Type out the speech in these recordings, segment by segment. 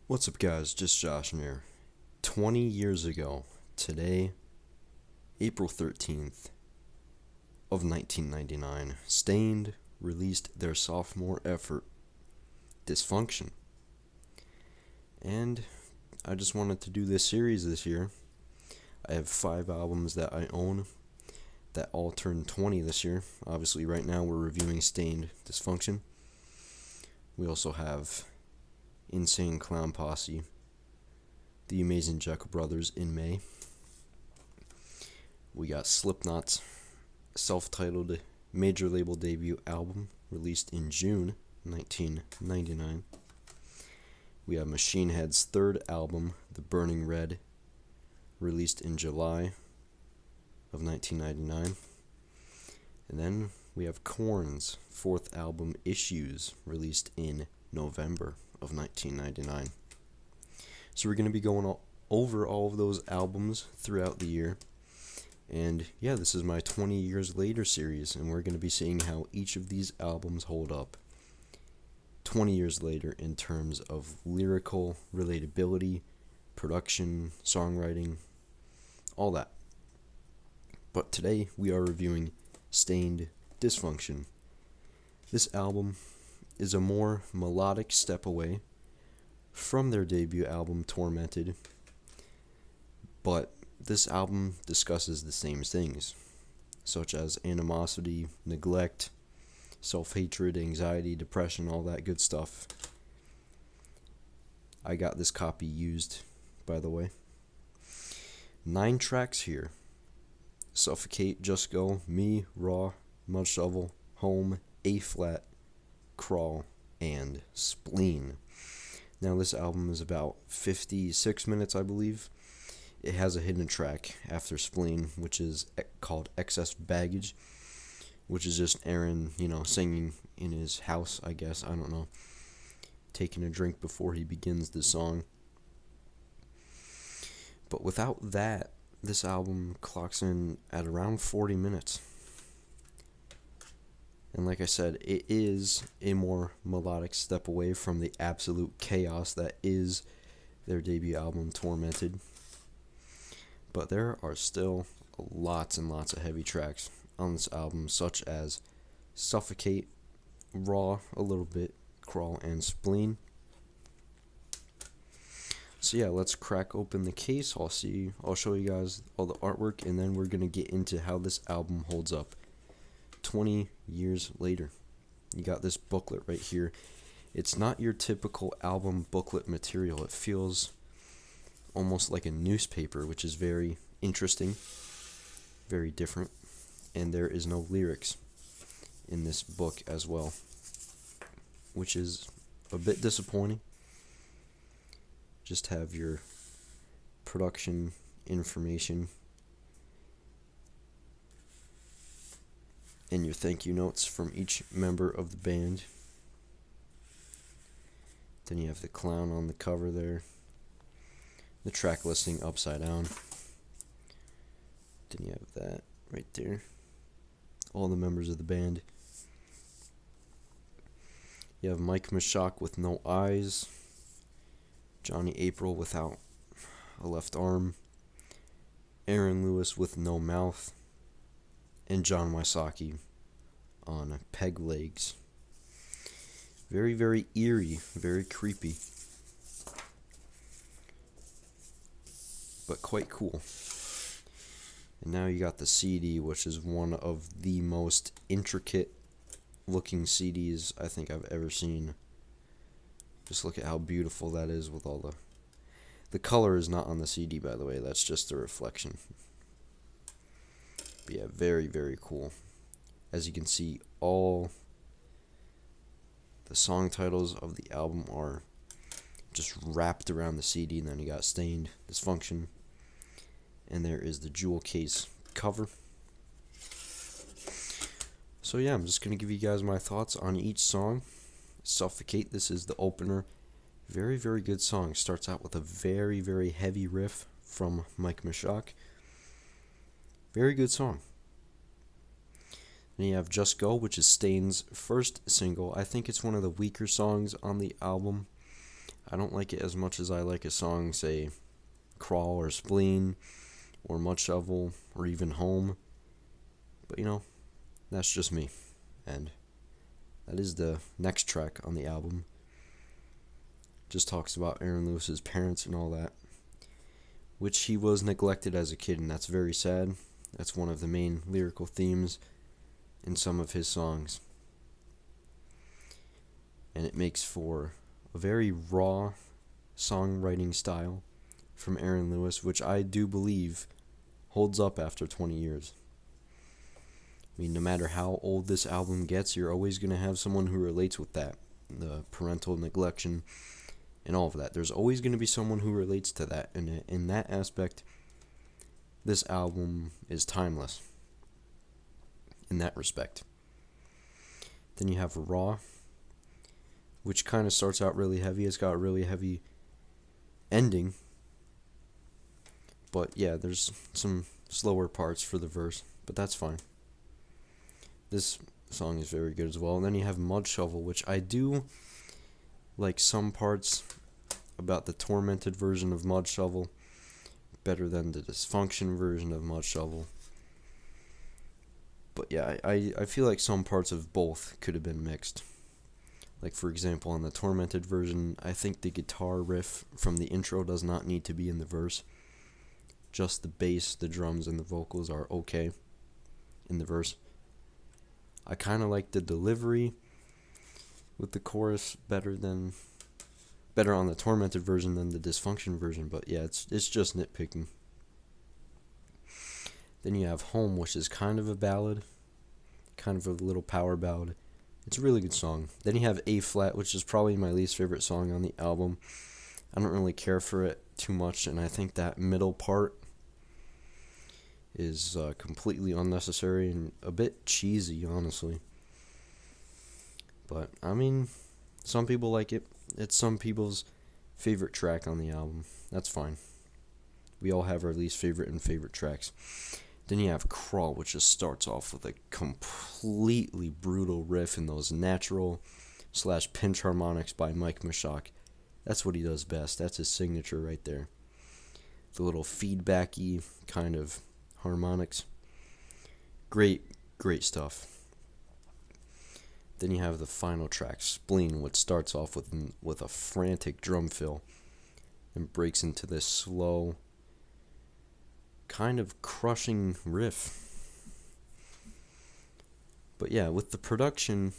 What's up, guys? Just Josh here. 20 years ago, today, April 13th of 1999, Stained released their sophomore effort, Dysfunction. And I just wanted to do this series this year. I have 5 albums that I own that all turned 20 this year. Obviously, right now we're reviewing Stained Dysfunction. We also have Insane Clown Posse, The Amazing Jekyll Brothers in May. We got Slipknot's self-titled major label debut album released in June 1999. We have Machine Head's third album, The Burning Red, released in July of 1999. And then we have Korn's fourth album, Issues, released in November of 1999. So we're going to be going over all of those albums throughout the year. And yeah, this is my 20 years later series, and we're going to be seeing how each of these albums hold up 20 years later in terms of lyrical relatability, production, songwriting, all that. But today we are reviewing Stained Dysfunction. This album is a more melodic step away from their debut album Tormented, but this album discusses the same things, such as animosity, neglect, self-hatred, anxiety, depression, all that good stuff. I got this copy used, by the way. 9 tracks here: Suffocate, Just Go, Me, Raw, Mud Shovel, Home, A Flat, Crawl, and Spleen. Now this album is about 56 minutes, I believe. It has a hidden track after Spleen, which is called Excess Baggage, which is just Aaron, singing in his house, I guess, I don't know, taking a drink before he begins the song. But without that, this album clocks in at around 40 minutes. And like I said, it is a more melodic step away from the absolute chaos that is their debut album, Tormented. But there are still lots and lots of heavy tracks on this album, such as Suffocate, Raw a little bit, Crawl, and Spleen. So yeah, let's crack open the case. I'll show you guys all the artwork, and then we're going to get into how this album holds up 20 years later. You got this booklet right here. It's not your typical album booklet material. It feels almost like a newspaper, which is very interesting, very different. And there is no lyrics in this book as well, which is a bit disappointing. Just have your production information and your thank you notes from each member of the band. Then you have the clown on the cover there. The track listing upside down. Then you have that right there. All the members of the band. You have Mike Mashak with no eyes. Johnny April without a left arm. Aaron Lewis with no mouth. And John Wysocki on peg legs. Very, very eerie, very creepy, but quite cool. And now you got the CD, which is one of the most intricate looking CDs I think I've ever seen. Just look at how beautiful that is with all the color is not on the CD, by the way. That's just a reflection. But yeah, very, very cool. As you can see, all the song titles of the album are just wrapped around the CD. And then you got Stained Dysfunction. And there is the jewel case cover. So yeah, I'm just going to give you guys my thoughts on each song. Suffocate, this is the opener. Very, very good song. Starts out with a very, very heavy riff from Mike Mashak. Very good song. Then you have Just Go, which is Stain's first single. I think it's one of the weaker songs on the album. I don't like it as much as I like a song, say, Crawl or Spleen or Mud Shovel or even Home. But that's just me. And that is the next track on the album. Just talks about Aaron Lewis's parents and all that, which he was neglected as a kid, and that's very sad. That's one of the main lyrical themes in some of his songs. And it makes for a very raw songwriting style from Aaron Lewis, which I do believe holds up after 20 years. I mean, no matter how old this album gets, you're always going to have someone who relates with that. The parental neglection and all of that. There's always going to be someone who relates to that. And in that aspect, this album is timeless in that respect. Then you have Raw, which kind of starts out really heavy. It's got a really heavy ending. But yeah, there's some slower parts for the verse, but that's fine. This song is very good as well. And then you have Mud Shovel, which I do like some parts about the tormented version of Mud Shovel better than the Dysfunction version of Mud Shovel. But yeah, I feel like some parts of both could have been mixed. Like, for example, on the tormented version, I think the guitar riff from the intro does not need to be in the verse. Just the bass, the drums, and the vocals are okay in the verse. I kind of like the delivery with the chorus better on the tormented version than the Dysfunction version, but yeah, it's just nitpicking. Then you have Home, which is kind of a ballad, kind of a little power ballad. It's a really good song. Then you have A Flat, which is probably my least favorite song on the album. I don't really care for it too much, and I think that middle part is completely unnecessary and a bit cheesy, honestly. But, I mean, some people like it. It's some people's favorite track on the album. That's fine. We all have our least favorite and favorite tracks. Then you have Crawl, which just starts off with a completely brutal riff in those natural / pinch harmonics by Mike Mashak. That's what he does best. That's his signature right there. The little feedbacky kind of harmonics. Great stuff. Then you have the final track, Spleen, which starts off with a frantic drum fill and breaks into this slow, kind of crushing riff. But yeah, with the production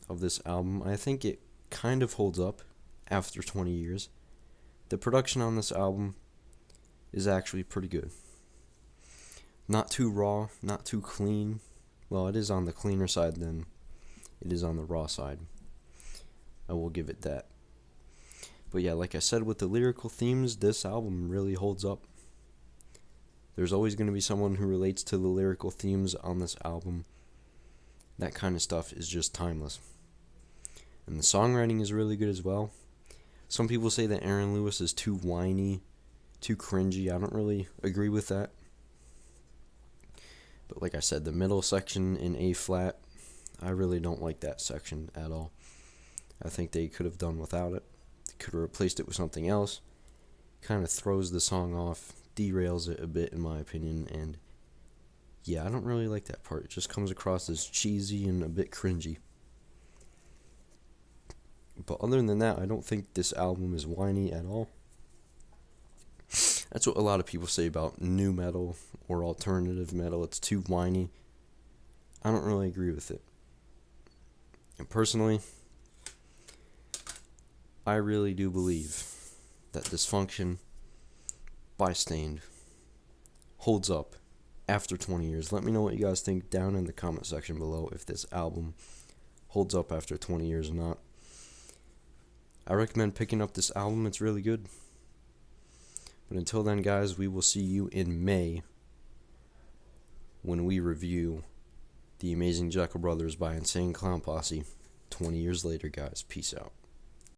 of this album, I think it kind of holds up after 20 years. The production on this album is actually pretty good. Not too raw, not too clean. Well, it is on the cleaner side than it is on the raw side. I will give it that. But yeah, like I said, with the lyrical themes, this album really holds up. There's always going to be someone who relates to the lyrical themes on this album. That kind of stuff is just timeless. And the songwriting is really good as well. Some people say that Aaron Lewis is too whiny, too cringy. I don't really agree with that. But like I said, the middle section in A Flat, I really don't like that section at all. I think they could have done without it. They could have replaced it with something else. Kind of throws the song off, derails it a bit in my opinion, and yeah, I don't really like that part. It just comes across as cheesy and a bit cringy. But other than that, I don't think this album is whiny at all. That's what a lot of people say about new metal or alternative metal. It's too whiny. I don't really agree with it. And personally, I really do believe that Dysfunction by Stained holds up after 20 years. Let me know what you guys think down in the comment section below if this album holds up after 20 years or not. I recommend picking up this album. It's really good. But until then, guys, we will see you in May when we review The Amazing Jekyll Brothers by Insane Clown Posse. 20 years later, guys. Peace out.